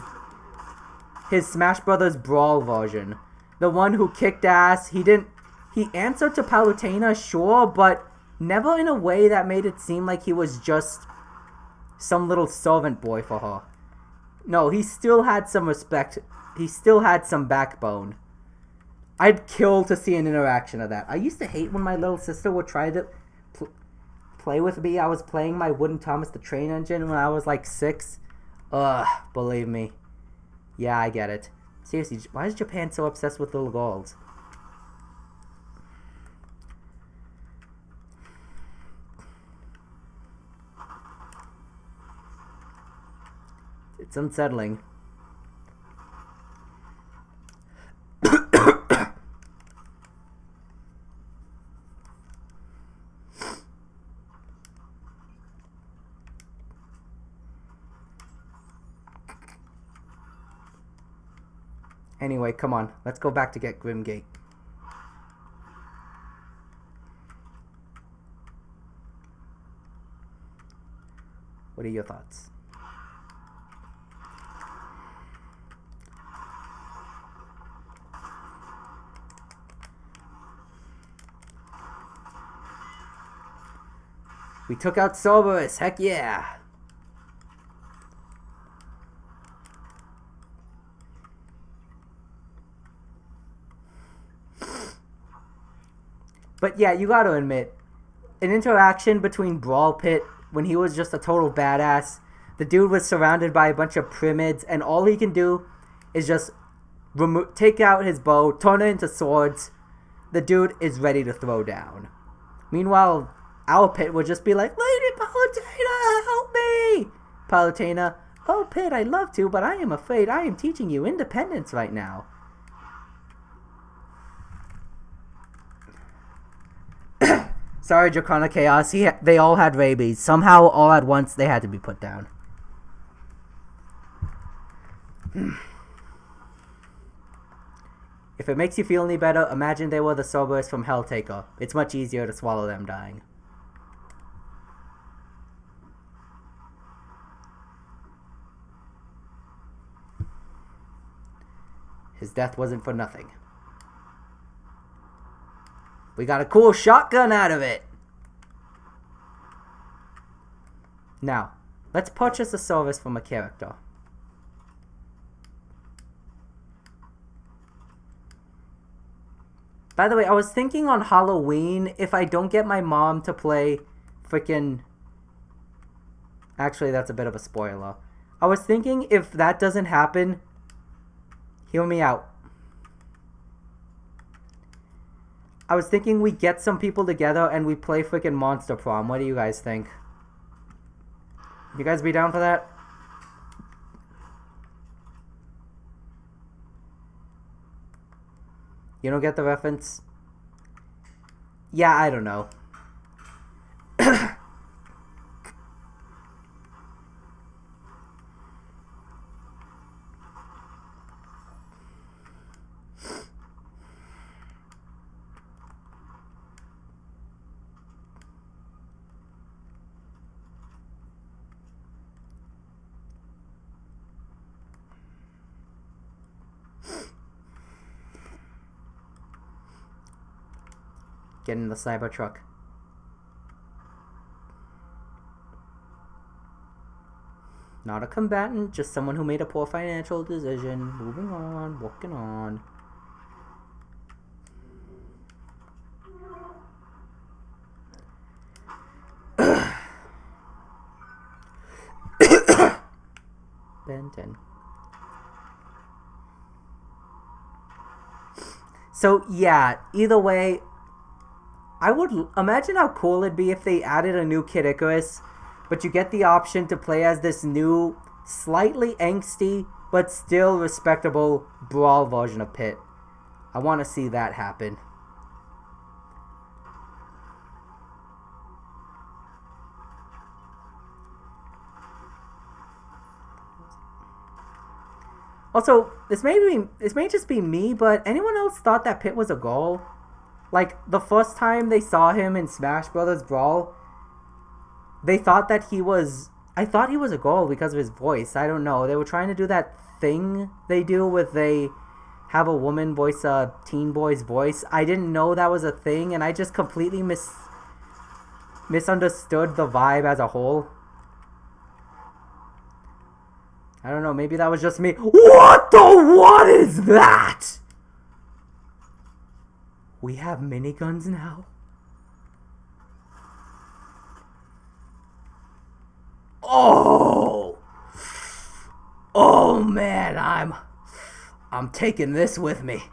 Speaker 1: Smash Brothers Brawl version. The one who kicked ass. He answered to Palutena, sure, but never in a way that made it seem like he was just some little servant boy for her. No, he still had some respect. He still had some backbone. I'd kill to see an interaction of that. I used to hate when my little sister would try to play with me. I was playing my wooden Thomas the Train Engine when I was like 6. Ugh, believe me. Yeah, I get it. Seriously, why is Japan so obsessed with little girls? It's unsettling. Anyway, come on. Let's go back to get Grimgate. What are your thoughts? We took out Cerberus. Heck yeah. But yeah, you gotta admit, an interaction between Brawl Pit when he was just a total badass. The dude was surrounded by a bunch of Primids, and all he can do is just take out his bow, turn it into swords. The dude is ready to throw down. Meanwhile, our Pit would just be like, Lady Palutena, help me! Palutena, oh Pit, I'd love to, but I am afraid I am teaching you independence right now. Sorry, Draconic Chaos. They all had rabies. Somehow, all at once, they had to be put down. If it makes you feel any better, imagine they were the Cerberus from Helltaker. It's much easier to swallow them dying. His death wasn't for nothing. We got a cool shotgun out of it. Now, let's purchase a service from a character. By the way, I was thinking on Halloween, if I don't get my mom to play frickin'... Actually, that's a bit of a spoiler. I was thinking if that doesn't happen, hear me out. I was thinking we get some people together and we play frickin' Monster Prom. What do you guys think? You guys be down for that? You don't get the reference? Yeah, I don't know. Get in the Cybertruck. Not a combatant, just someone who made a poor financial decision. Moving on, walking on. Benton. So yeah, either way, I would imagine how cool it'd be if they added a new Kid Icarus, but you get the option to play as this new, slightly angsty, but still respectable Brawl version of Pit. I want to see that happen. Also, this may just be me, but anyone else thought that Pit was a girl? Like, the first time they saw him in Smash Brothers Brawl, they thought that he was... I thought he was a girl because of his voice. I don't know. They were trying to do that thing they do with they have a woman voice a teen boy's voice. I didn't know that was a thing, and I just completely misunderstood the vibe as a whole. I don't know. Maybe that was just me. What is that? We have miniguns now. Oh man, I'm taking this with me.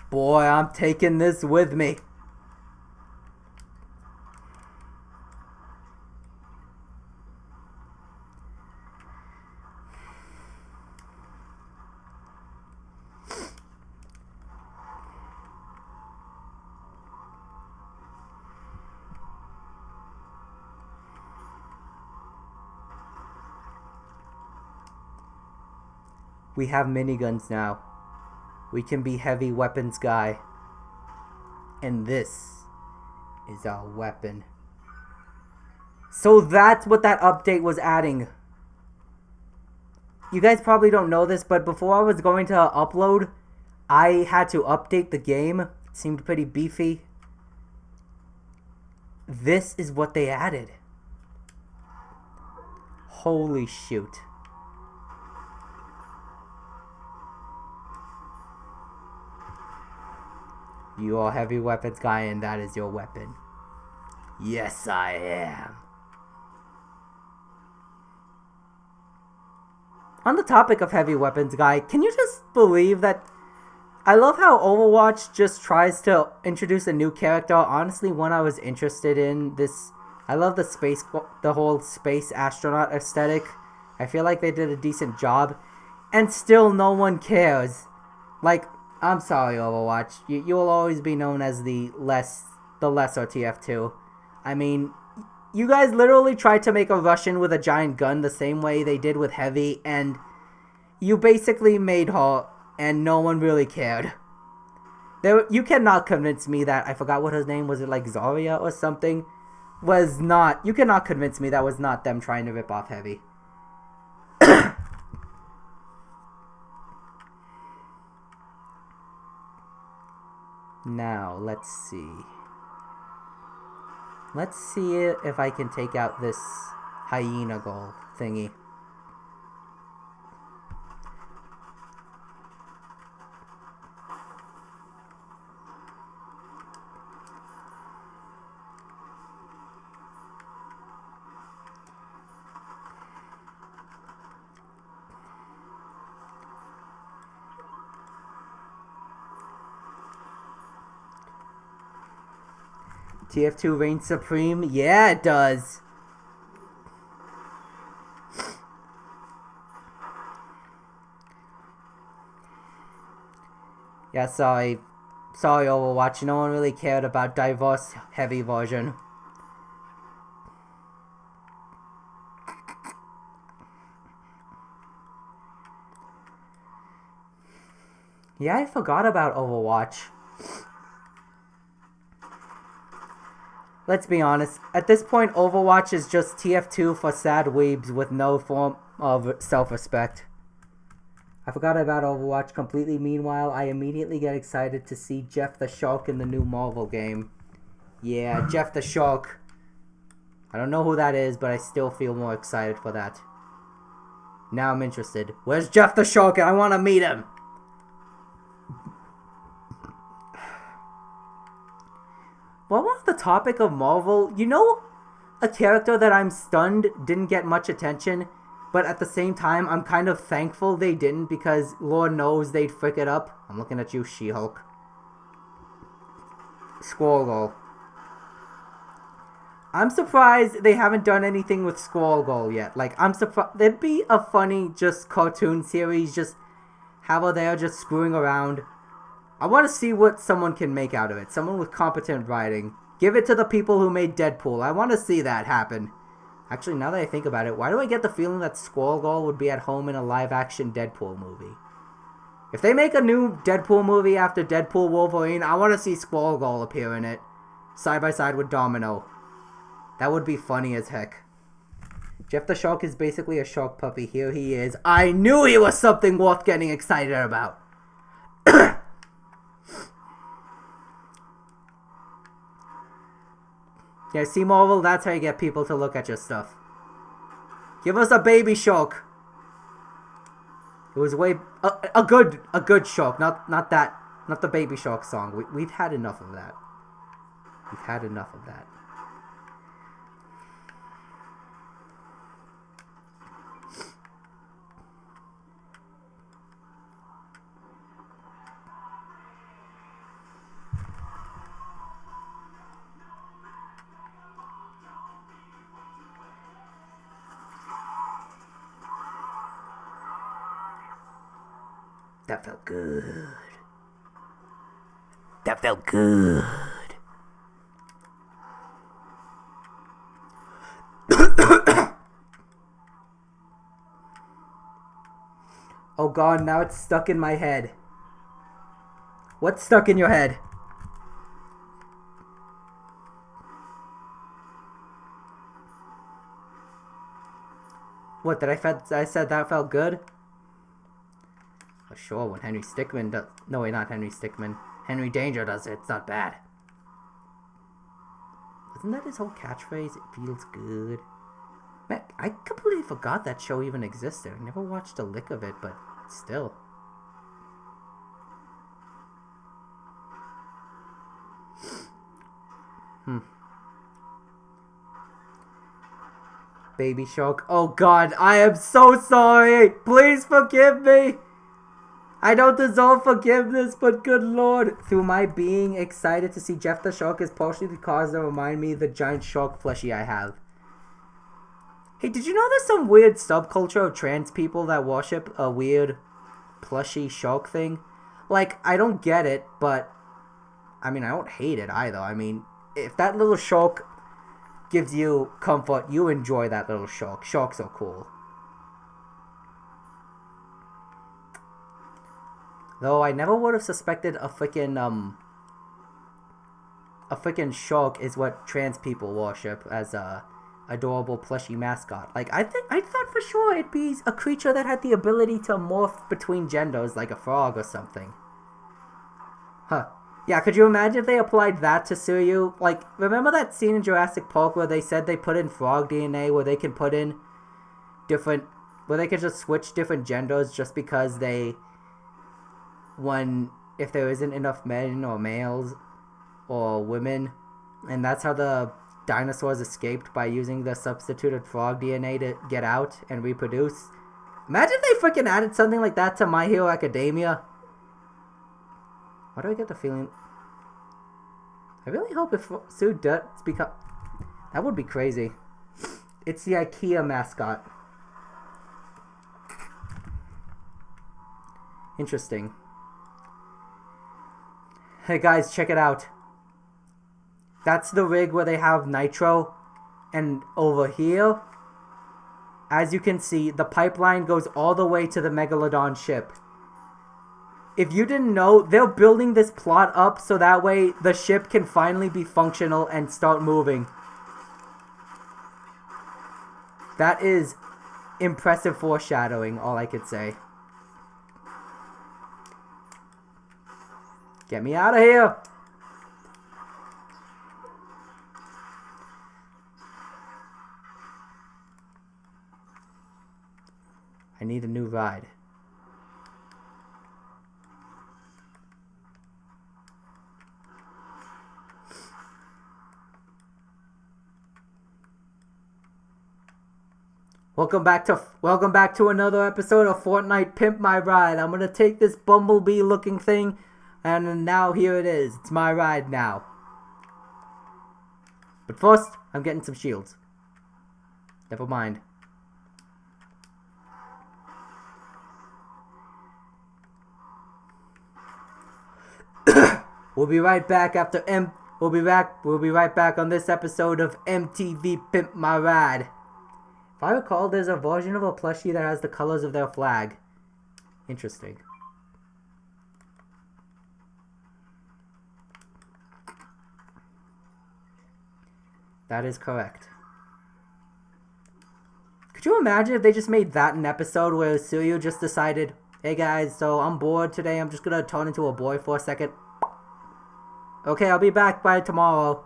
Speaker 1: Boy, I'm taking this with me. We have miniguns now. We can be heavy weapons guy. And this is our weapon. So that's what that update was adding. You guys probably don't know this, but before I was going to upload, I had to update the game. It seemed pretty beefy. This is what they added. Holy shoot. You are heavy weapons guy and that is your weapon. Yes, I am. On the topic of heavy weapons guy, can you just believe that I love how Overwatch just tries to introduce a new character. Honestly, one I was interested in. I love the whole space astronaut aesthetic. I feel like they did a decent job, and still no one cares. Like, I'm sorry, Overwatch. You'll always be known as the lesser TF2. I mean, you guys literally tried to make a Russian with a giant gun the same way they did with Heavy, and you basically made her, and no one really cared. You cannot convince me that, I forgot what his name was, it like Zarya or something, you cannot convince me that was not them trying to rip off Heavy. Now, let's see. Let's see if I can take out this hyena goal thingy. TF2 reigns supreme? Yeah, it does. Yeah, sorry Overwatch, no one really cared about diverse Heavy version. Yeah, I forgot about Overwatch. Let's be honest, at this point Overwatch is just TF2 for sad weebs with no form of self-respect. I forgot about Overwatch completely. Meanwhile, I immediately get excited to see Jeff the Shark in the new Marvel game. Yeah, Jeff the Shark. I don't know who that is, but I still feel more excited for that. Now I'm interested. Where's Jeff the Shark? I want to meet him! While on the topic of Marvel, you know a character that I'm stunned didn't get much attention, but at the same time, I'm kind of thankful they didn't because Lord knows they'd frick it up. I'm looking at you, She-Hulk. Squirrel Girl. I'm surprised they haven't done anything with Squirrel Girl yet. Like, I'm surprised. There'd be a funny just cartoon series, just have her there just screwing around. I want to see what someone can make out of it. Someone with competent writing. Give it to the people who made Deadpool. I want to see that happen. Actually, now that I think about it, why do I get the feeling that Squirrel Girl would be at home in a live-action Deadpool movie? If they make a new Deadpool movie after Deadpool Wolverine, I want to see Squirrel Girl appear in it. Side by side with Domino. That would be funny as heck. Jeff the Shark is basically a shark puppy. Here he is. I knew he was something worth getting excited about. Yeah, see Marvel, that's how you get people to look at your stuff. Give us a baby shark. It was a good shark, not the baby shark song. We've had enough of that. We've had enough of that. That felt good. That felt good. Oh, Oh god, now it's stuck in my head. What's stuck in your head? What, I said that felt good? Oh, sure, when Henry Stickmin does... No, wait, not Henry Stickmin. Henry Danger does it. It's not bad. Wasn't that his whole catchphrase? It feels good. Man, I completely forgot that show even existed. I never watched a lick of it, but still. Baby Shark. Oh god, I am so sorry. Please forgive me. I don't deserve forgiveness, but good lord. Through my being excited to see Jeff the Shark is partially the cause that remind me of the giant shark plushie I have. Hey, did you know there's some weird subculture of trans people that worship a weird plushy shark thing? Like, I don't get it, but I mean, I don't hate it either. I mean, if that little shark gives you comfort, you enjoy that little shark. Sharks are cool. Though I never would have suspected a freaking shark is what trans people worship as a adorable plushy mascot. Like, I thought for sure it'd be a creature that had the ability to morph between genders like a frog or something. Huh. Yeah, could you imagine if they applied that to Suryu? Like, remember that scene in Jurassic Park where they said they put in frog DNA where they can put in different... where they could just switch different genders just because they... if there isn't enough men or males or women, and that's how the dinosaurs escaped, by using the substituted frog DNA to get out and reproduce. Imagine if they freaking added something like that to My Hero Academia. Why do I get the feeling... I really hope if Sue does become... That would be crazy. It's the IKEA mascot. Interesting. Hey guys, check it out. That's the rig where they have Nitro. And over here, as you can see, the pipeline goes all the way to the Megalodon ship. If you didn't know, they're building this plot up so that way the ship can finally be functional and start moving. That is impressive foreshadowing, all I could say. Get me out of here! I need a new ride. Welcome back to another episode of Fortnite Pimp My Ride. I'm gonna take this bumblebee looking thing, and now here it is. It's my ride now. But first, I'm getting some shields. Never mind. We'll be right back after We'll be right back on this episode of MTV Pimp My Ride. If I recall, there's a version of a plushie that has the colors of their flag. Interesting. That is correct. Could you imagine if they just made that an episode where Suryu just decided, hey guys, so I'm bored today, I'm just gonna turn into a boy for a second. Okay, I'll be back by tomorrow.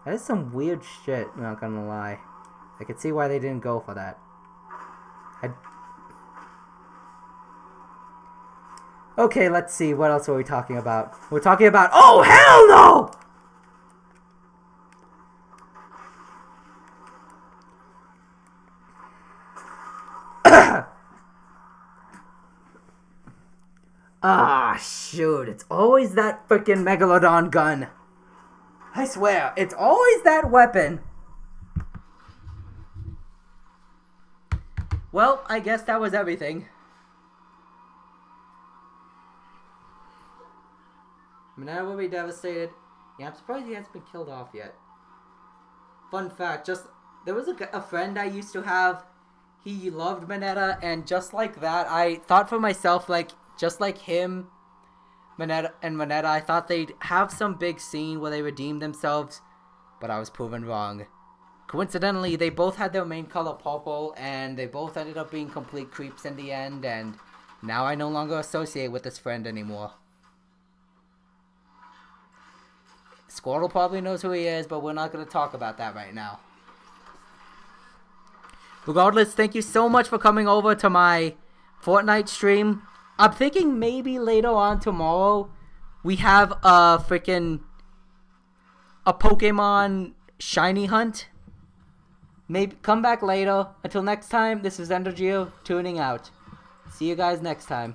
Speaker 1: That is some weird shit, I'm not gonna lie. I could see why they didn't go for that. Okay, let's see, what else are we talking about? We're talking about... Oh, hell no! Ah, shoot. It's always that freaking Megalodon gun. I swear, it's always that weapon. Well, I guess that was everything. Manana will be devastated. Yeah, I'm surprised he hasn't been killed off yet. Fun fact, just There was a friend I used to have. He loved Mineta, and just like that, I thought for myself, like, just like him, Mineta, I thought they'd have some big scene where they redeem themselves, but I was proven wrong. Coincidentally, they both had their main color purple, and they both ended up being complete creeps in the end, and now I no longer associate with this friend anymore. Squirtle probably knows who he is, but we're not going to talk about that right now. Regardless, thank you so much for coming over to my Fortnite stream. I'm thinking maybe later on tomorrow we have a Pokemon shiny hunt. Maybe come back later. Until next time, this is Endergeo tuning out. See you guys next time.